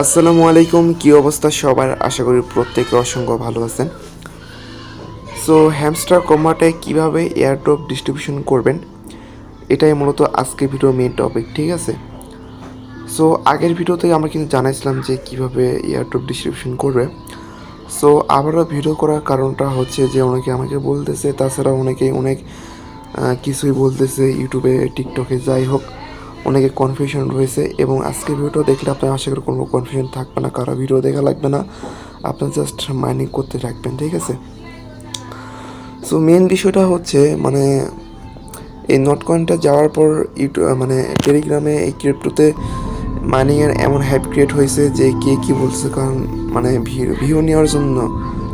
আসসালামু আলাইকুম, কী অবস্থা সবার? আশা করি প্রত্যেকে অসংখ্য ভালো আছেন। সো হ্যামস্টার কম্বাটে কীভাবে এয়ারড্রপ ডিস্ট্রিবিউশন করবেন, এটাই মূলত আজকে ভিডিও মেইন টপিক, ঠিক আছে? সো আগের ভিডিওতে আমরা কিন্তু জানাইছিলাম যে কীভাবে এয়ারড্রপ ডিস্ট্রিবিউশন করবে। সো আবারও ভিডিও করার কারণটা হচ্ছে যে অনেকে আমাকে বলতেছে, তাছাড়া অনেকেই অনেক কিছুই বলতেছে ইউটিউবে, টিকটকে, যাই হোক অনেকে কনফিউশন রয়েছে। এবং আজকে ভিডিওটা দেখলে আপনার আশা করি কোনো কনফিউশন থাকবে না, কারো ভিডিও দেখা লাগবে না, আপনার জাস্ট মাইনিং করতে থাকবেন, ঠিক আছে? সো মেন বিষয়টা হচ্ছে মানে এই নোট কয়েনটা যাওয়ার পর মানে টেলিগ্রামে এই ক্রিপ্টোতে মাইনিংয়ের এমন হাইপ ক্রিয়েট হয়েছে যে কে কী বলছে, কারণ মানে ভিউ নেওয়ার জন্য,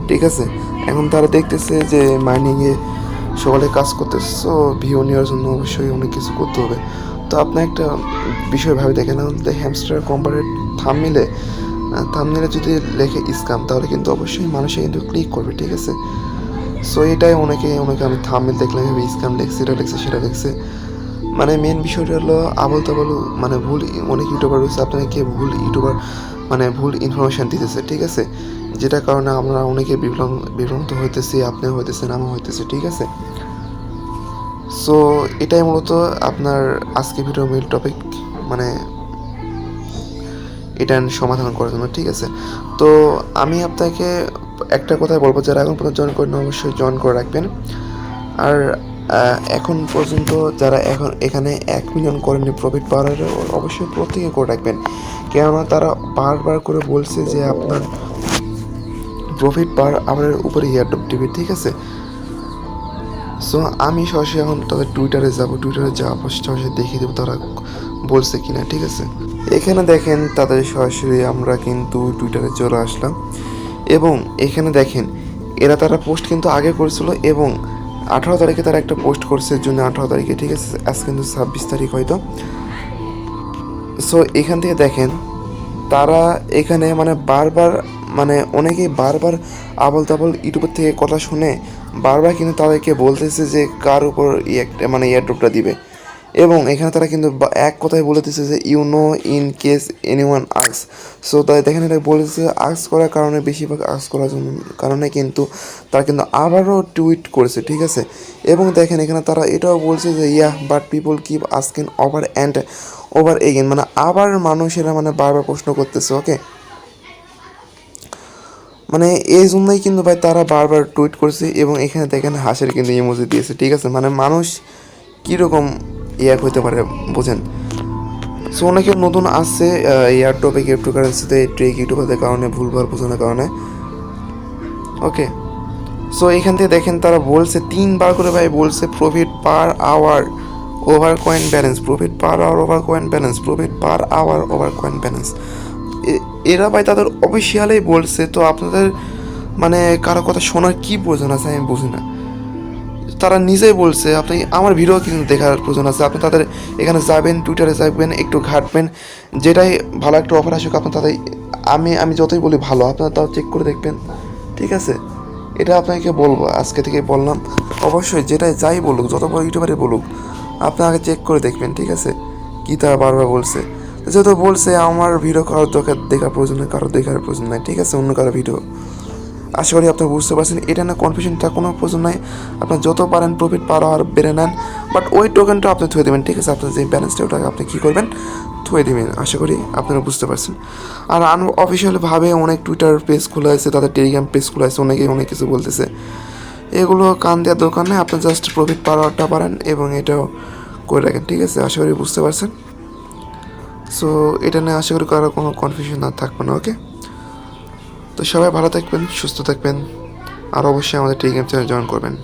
ঠিক আছে? এখন তারা দেখতেছে যে মাইনিংয়ে সকালে কাজ করতেছে, সো ভিউ নেওয়ার জন্য অবশ্যই অনেক কিছু করতে হবে। তো আপনি একটা বিষয় ভাবে দেখেন, হ্যামস্টার কোম্পানির থাম্বনেলে যদি লেখে স্ক্যাম, তাহলে কিন্তু অবশ্যই মানুষে কিন্তু ক্লিক করবে, ঠিক আছে? সো এটাই অনেকে আমি থাম্বনেল দেখলাম ভেবে স্ক্যাম লিখছে, এটা লিখছে, সেটা লিখছে। মানে মেন বিষয়টা হলো আবল তাবল, মানে ভুল। অনেক ইউটিউবার রয়েছে আপনাকে ভুল ইউটিউবার মানে ভুল ইনফরমেশান দিতেছে, ঠিক আছে? যেটার কারণে আমরা অনেকে বিভ্রান্ত হইতেছি, আপনিও হইতেছেন, আমিও হইতেছি, ঠিক আছে? সো এটাই মূলত আপনার আজকে ভিডিও মেইন টপিক, মানে এটা সমাধান করার জন্য, ঠিক আছে? তো আমি আপনাকে একটা কথাই বলবো, যারা এখন পর্যন্ত জয়েন করেন অবশ্যই জয়েন করে রাখবেন। আর এখন পর্যন্ত যারা এখানে 1 মিলিয়ন করেননি প্রফিট পাওয়ার, অবশ্যই প্রত্যেকে করে রাখবেন, কেননা তারা বারবার করে বলছে যে আপনার প্রফিট পাওয়ার আমাদের উপরে এয়ারড্রপ দিবে, ঠিক আছে? সো আমি সরাসরি এখন তাদের টুইটারে যাওয়া সরাসরি দেখিয়ে দেবো তারা বলছে কিনা, ঠিক আছে? এখানে দেখেন তাদের সরাসরি আমরা কিন্তু টুইটারে চলে আসলাম, এবং এখানে দেখেন তারা পোস্ট কিন্তু আগে করেছিল, এবং 18 তারিখে তারা একটা পোস্ট করছে, জুন 18 তারিখে, ঠিক আছে? আজ কিন্তু 26 তারিখ হয়তো। সো এখান থেকে দেখেন তারা এখানে মানে বারবার, মানে অনেকেই বারবার আবল তাবল ইউটিউবের থেকে কথা শুনে বারবার কিন্তু তাদেরকে বলতেছে যে কার উপর মানে এয়ারড্রপটা দিবে। এবং এখানে তারা কিন্তু এক কথায় বলে দিচ্ছে যে ইন কেস এনিওয়ান আক্স। সো তাই দেখেন এটা বলেছে আক্স করার কারণে, বেশিরভাগ আক্স করার জন্য কারণে কিন্তু তারা কিন্তু আবারও টুইট করেছে, ঠিক আছে? এবং দেখেন এখানে তারা এটাও বলছে যে but people keep asking over and over again, মানে আবার মানুষেরা মানে বারবার প্রশ্ন করতেছে, ওকে? মানে এই জন্যই কিন্তু ভাই তারা বারবার টুইট করছে, এবং এখানে দেখেন হাসির কিন্তু ইমোজি দিয়েছে, ঠিক আছে? মানে মানুষ কীরকম হইতে পারে বোঝেন। সো অনেকে নতুন আসছে এয়ারড্রপে, ক্রিপ্টোকারেন্সিতে ট্রেক ইউটিউবের কারণে, ভুলভাল বোঝানোর কারণে, ওকে? সো এখান থেকে দেখেন তারা বলছে 3বার করে ভাই বলছে profit per hour over coin balance, profit per hour over coin balance, profit per hour over coin balance. এরা ভাই তাদের অফিসিয়ালেই বলছে, তো আপনাদের মানে কারো কথা শোনার কী প্রয়োজন আছে আমি বুঝি না। তারা নিজেই বলছে, আপনি আমার ভিডিও কিন্তু দেখার প্রয়োজন আছে, আপনি তাদের এখানে যাবেন, টুইটারে যাবেন, একটু ঘাটবেন, যেটাই ভালো একটা অফার আসুক আপনার তাদের, আমি যতই বলি ভালো, আপনারা তাও চেক করে দেখবেন, ঠিক আছে? এটা আপনাকে বলবো, আজকে থেকে বললাম, অবশ্যই যেটাই যাই বলুক, যত বড় ইউটিউবারে বলুক, আপনি আগে চেক করে দেখবেন, ঠিক আছে? কী তারা বারবার বলছে, যেহেতু বলছে আমার ভিডিও কারোর দেখার প্রয়োজন নেই, কারোর দেখার প্রয়োজন নাই, ঠিক আছে? অন্য কারো ভিডিও, আশা করি আপনারা বুঝতে পারছেন। এটা না কনফিউশনটা কোনো প্রয়োজন নাই, আপনার যত পারেন প্রফিট পার আর বেড়ে নেন, বাট ওই টোকেনটা আপনি থুয়ে দেবেন, ঠিক আছে? আপনার যে ব্যালেন্সটা ওটাকে আপনি কী করবেন, থুয়ে দেবেন। আশা করি আপনারা বুঝতে পারছেন। আর অফিসিয়ালভাবে অনেক টুইটার পেজ খোলা আছে, তাদের টেলিগ্রাম পেজ খোলা আছে, অনেকেই অনেক কিছু বলতেছে, এগুলো কান দেওয়ার দরকার নেই, আপনি জাস্ট প্রফিট পাওয়ারটা পারেন এবং এটাও করে রাখেন, ঠিক আছে? আশা করি বুঝতে পারছেন। সো এটা নিয়ে আশা করি কারো কোনো কনফিউশন না থাকবে না, ওকে? তো সবাই ভালো থাকবেন, সুস্থ থাকবেন, আর অবশ্যই আমাদের টেলিগ্রাম চ্যানেল জয়েন করবেন।